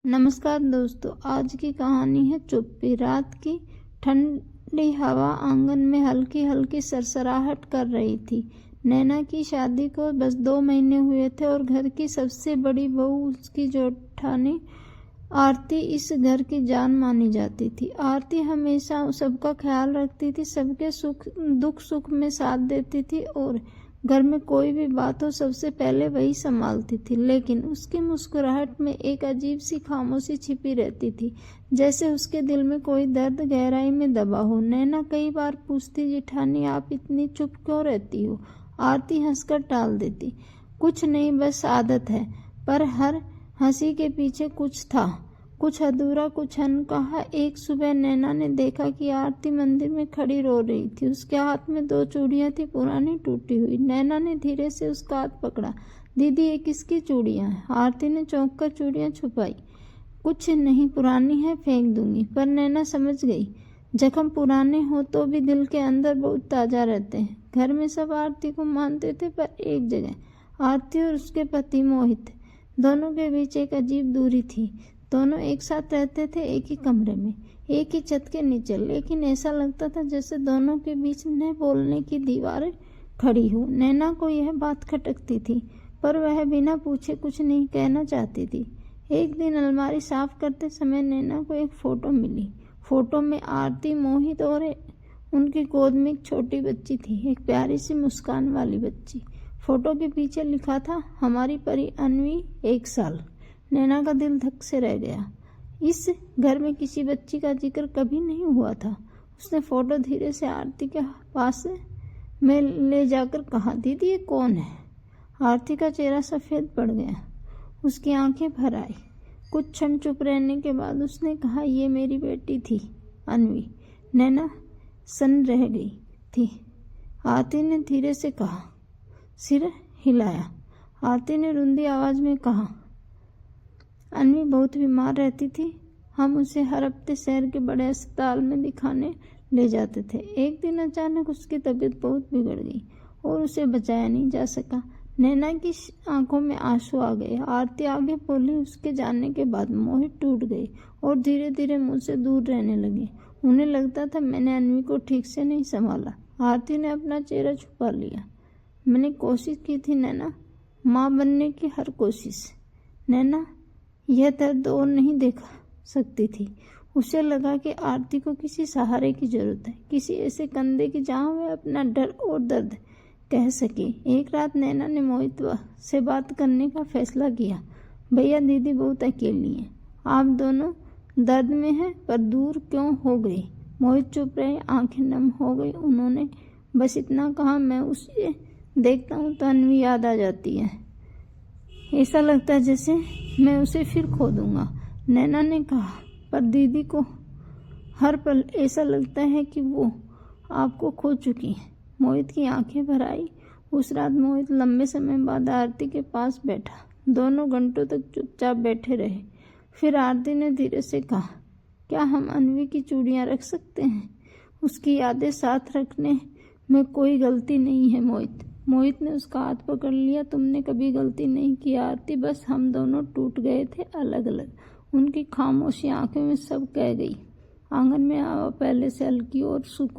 नमस्कार दोस्तों, आज की कहानी है चुप्पी। रात की ठंडी हवा आंगन में हल्की हल्की सरसराहट कर रही थी। नैना की शादी को बस 2 महीने हुए थे और घर की सबसे बड़ी बहू उसकी जेठानी आरती इस घर की जान मानी जाती थी। आरती हमेशा सबका ख्याल रखती थी, सबके दुख सुख में साथ देती थी और घर में कोई भी बात हो सबसे पहले वही संभालती थी। लेकिन उसकी मुस्कुराहट में एक अजीब सी खामोशी छिपी रहती थी, जैसे उसके दिल में कोई दर्द गहराई में दबा हो। नैना कई बार पूछती, जेठानी आप इतनी चुप क्यों रहती हो? आरती हंसकर टाल देती, कुछ नहीं, बस आदत है। पर हर हंसी के पीछे कुछ था, कुछ अधूरा, कुछ अनकहा। एक सुबह नैना ने देखा कि आरती मंदिर में खड़ी रो रही थी। उसके हाथ में 2 चूड़ियां थी, पुरानी टूटी हुई। नैना ने धीरे से उसका हाथ पकड़ा। दीदी, ये किसकी चूड़ियां हैं? आरती ने चौंक कर चूड़ियां छुपाई। कुछ नहीं, पुरानी है, फेंक दूंगी। पर नैना समझ गई, जख्म पुराने हो तो भी दिल के अंदर बहुत ताजा रहते हैं। घर में सब आरती को मानते थे, पर एक जगह आरती और उसके पति मोहित, दोनों के बीच एक अजीब दूरी थी। दोनों एक साथ रहते थे, एक ही कमरे में, एक ही छत के नीचे, लेकिन ऐसा लगता था जैसे दोनों के बीच न बोलने की दीवारें खड़ी हो। नैना को यह बात खटकती थी, पर वह बिना पूछे कुछ नहीं कहना चाहती थी। एक दिन अलमारी साफ करते समय नैना को एक फोटो मिली। फोटो में आरती, मोहित और उनकी गोद में एक छोटी बच्ची थी, एक प्यारी सी मुस्कान वाली बच्ची। फोटो के पीछे लिखा था, हमारी परी अन्वी 1 साल। नैना का दिल धक से रह गया। इस घर में किसी बच्ची का जिक्र कभी नहीं हुआ था। उसने फोटो धीरे से आरती के पास में ले जाकर कहा, दीदी ये कौन है? आरती का चेहरा सफेद पड़ गया, उसकी आंखें भर आई। कुछ क्षण चुप रहने के बाद उसने कहा, ये मेरी बेटी थी, अन्वी। नैना सन रह गई थी। आरती ने धीरे से कहा, सिर हिलाया। आरती ने रुंधी आवाज में कहा, अन्वी बहुत बीमार रहती थी, हम उसे हर हफ्ते शहर के बड़े अस्पताल में दिखाने ले जाते थे। एक दिन अचानक उसकी तबीयत बहुत बिगड़ गई और उसे बचाया नहीं जा सका। नैना की आंखों में आंसू आ गए। आरती आगे बोली, उसके जाने के बाद मोहित टूट गए और धीरे धीरे मुझसे दूर रहने लगे। उन्हें लगता था मैंने अन्वी को ठीक से नहीं संभाला। आरती ने अपना चेहरा छुपा लिया। मैंने कोशिश की थी नैना, माँ बनने की हर कोशिश। नैना यह दर्द और नहीं देखा सकती थी। उसे लगा कि आरती को किसी सहारे की जरूरत है, किसी ऐसे कंधे की जहां वह अपना डर और दर्द कह सके। एक रात नैना ने मोहित से बात करने का फैसला किया। भैया, दीदी बहुत अकेली हैं, आप दोनों दर्द में हैं, पर दूर क्यों हो गई? मोहित चुप रहे, आंखें नम हो गई। उन्होंने बस इतना कहा, मैं उसे देखता हूँ तो अन्वी याद आ जाती है, ऐसा लगता है जैसे मैं उसे फिर खो दूंगा। नैना ने कहा, पर दीदी को हर पल ऐसा लगता है कि वो आपको खो चुकी है। मोहित की आंखें भर आई। उस रात मोहित लंबे समय बाद आरती के पास बैठा। दोनों घंटों तक चुपचाप बैठे रहे। फिर आरती ने धीरे से कहा, क्या हम अन्वी की चूड़ियां रख सकते हैं? उसकी यादें साथ रखने में कोई गलती नहीं है मोहित। मोहित ने उसका हाथ पकड़ लिया। तुमने कभी गलती नहीं की आरती, बस हम दोनों टूट गए थे अलग अलग। उनकी खामोशी आंखों में सब कह गई। आंगन में हवा पहले से हल्की और सुकून